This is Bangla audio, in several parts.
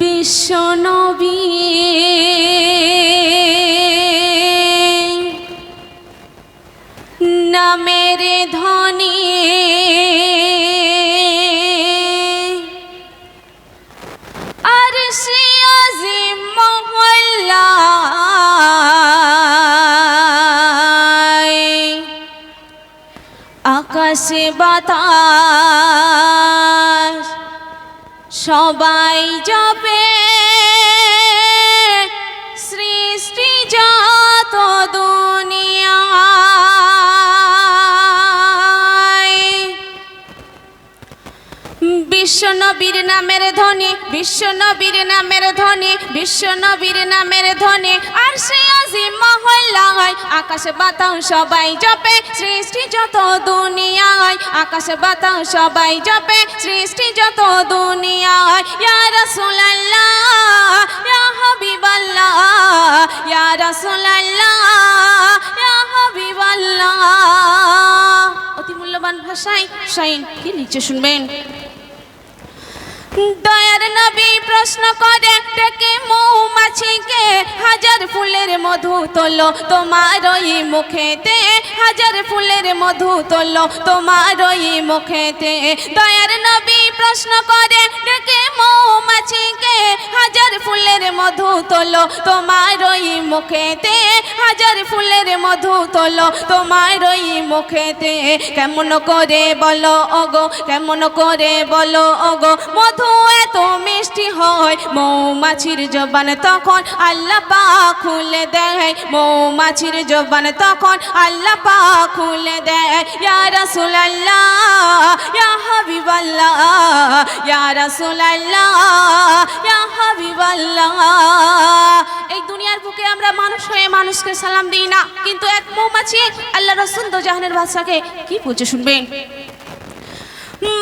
বিশ্বনবী নামের ধ্বনি আরশে আজিম মহল্লায় আকাশে বাতাস সবাই জপে সৃষ্টি যত দুনিয়ায় বিশ্বনবীর নামের ধ্বনি বিশ্বনবীর নামের ধ্বনি বিশ্বনবীর নামের ধ্বনি আরশে আজিম মহল্লায় আকাশে বাতাস সবাই জপে সৃষ্টি যত দুনিয়ায় আকাশে বাতাস সবাই জপে সৃষ্টি যত দুনিয়ায় ইয়া রাসূলুল্লাহ ইয়া হাবিবাল্লাহ ইয়া রাসূলুল্লাহ ইয়া হাবিবাল্লাহ। অতি মূল্যবান ভাষায় শাইন কি নিচে শুনবেন। দয়ার নবী প্রশ্ন করে ডেকে মৌমাছিকে হাজার ফুলের মধু তোলো তোমার ওই মুখেতে হাজার ফুলের মধু তোলো তোমার ওই মুখেতে। দয়ার নবী প্রশ্ন করে ডেকে মৌমাছিকে হাজার ফুলের মধু তোলো তোমার ওই মুখেতে হাজার ফুলের মধু তোলো তোমার ওই মুখেতে। কেমন করে বলো ওগো কেমন করে বলো ওগো মধু এত মিষ্টি হয় মৌমাছির জবান তখন আল্লাহ পাক খুলে দেয় মৌমাছির জবান তখন আল্লাহ পাক খুলে দেয়। ইয়া রাসূলুল্লাহ ইয়া হাবিবাল্লাহ ইয়া রাসূলুল্লাহ ইয়া হাবিবাল্লাহ। এই দুনিয়ার বুকে আমরা মানুষ হয়ে মানুষকে সালাম দিই না, কিন্তু এক মৌমাছি আল্লাহ রাসূল দো জাহানের বাদশাকে কি বলছে শুনবেন।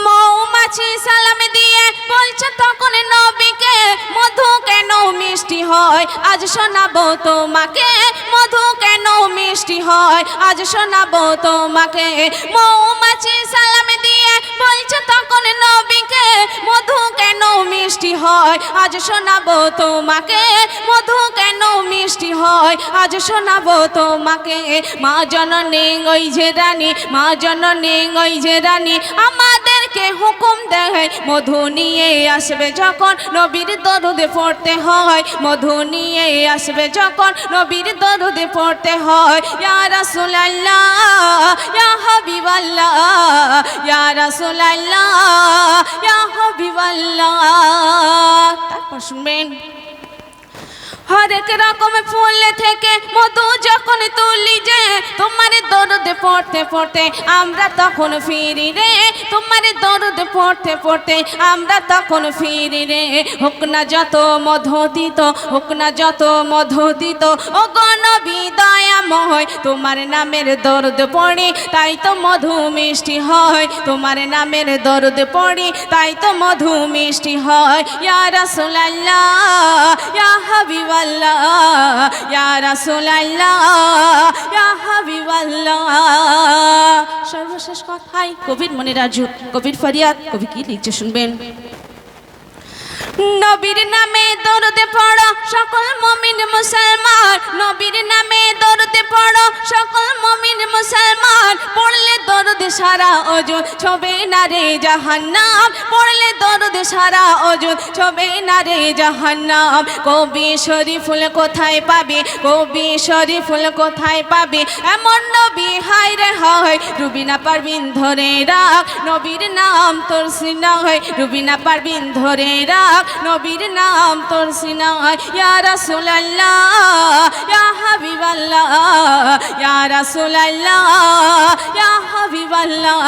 মৌমাছি সালাম দিয়ে বলছে তখন নবীকে মধু কেন মিষ্টি হয় আজ শোনাবো তোমাকে মধু কেন মিষ্টি হয় আজ শোনাবো তোমাকে। মৌমাছি সালাম দিয়ে বলছে তখন নবীকে মধু কেন মিষ্টি হয় আজ শোনাবো তোমাকে মধু কেন মিষ্টি হয় আজ শোনাবো তোমাকে। মা জননী ওই যে রানী মা জননী ওই যে রানী আমাদেরকে হুকুম দেয় মধু নিয়ে আসবে যখন নবীর দরুদে পড়তে হয় মধু নিয়ে আসবে যখন নবীর দরুদে পড়তে হয়। ইয়া রাসূলুল্লাহ ইয়া হাবিবাল্লাহ ইয়া রাসূলুল্লাহ ইয়া হাবিবাল্লাহ। তারপর শুনবেন হরেক রকম ফুল থেকে মধু যখন তুলি যে তোমার দরুদে পড়তে পড়তে আমরা তখন ফিরি রে তোমার দরুদে পড়তে পড়তে আমরা তখন ফিরি রে। হোক না যত মধুদিত হোক না যত মধুদিত ও গো নবী দয়াময় তোমার নামের দরুদ পড়ি তাই তো মধু মিষ্টি হয় তোমার নামের দরুদ পড়ি তাই তো মধু মিষ্টি হয়। ইয়া রাসূলুল্লাহ ইয়া হাবিবাল্লাহ ইয়া রাসূলুল্লাহ ইয়া হাবিবাল্লাহ। সর্বশেষ কথাই কবির মনে রাজু কবির ফরিয়াদ কবি কি লিখছে শুনবেন। নবীর নামে দরুদ পড়ো সকল মুমিন মুসলমান নবীর নামে দরুদ পড়ো সকল মুমিন মুসলমান পড়লে দরুদ সারা ওজুদ ছবে না রে জাহান্নাম পড়লে দরুদ সারা ওজুদ ছবে না রে জাহান্নাম। কবি শরীফুল কোথায় পাবে কবি শরীফুল কোথায় পাবে এমন নবী হায় রে হয় রুবিনা পারবিন ধরে রাখ নবীর নাম তোর সিনায় রুবিনা পারবিন ধরে রাখ নবীর নাম তোর সিনায়। ইয়া রাসূলুল্লাহ ইয়া হাবিবাল্লাহ ইয়া রাসূলুল্লাহ ইয়া হাবিবাল্লাহ।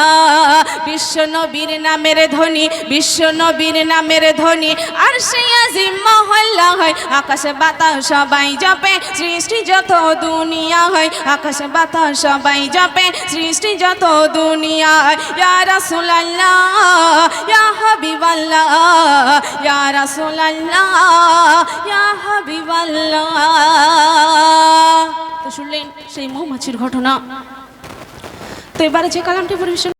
বিশ্ব নবীর নামের ধ্বনি বিশ্ব নবীর নামের ধ্বনি আরশে আজিম মহল্লা হয় আকাশে বাতাস সবাই জপে সৃষ্টি যত দুনিয়া হয় আকাশে বাতাস সবাই জপে সৃষ্টি যত দুনিয়ায়। ইয়া রাসূলুল্লাহ ইয়া হাবিবাল্লাহ ইয়া রাসূলুল্লাহ ইয়া হাবিবাল্লাহ। তো শুনলেন সেই মৌমাছির ঘটনা। তো এবারে যে কালামটি পরিবেশন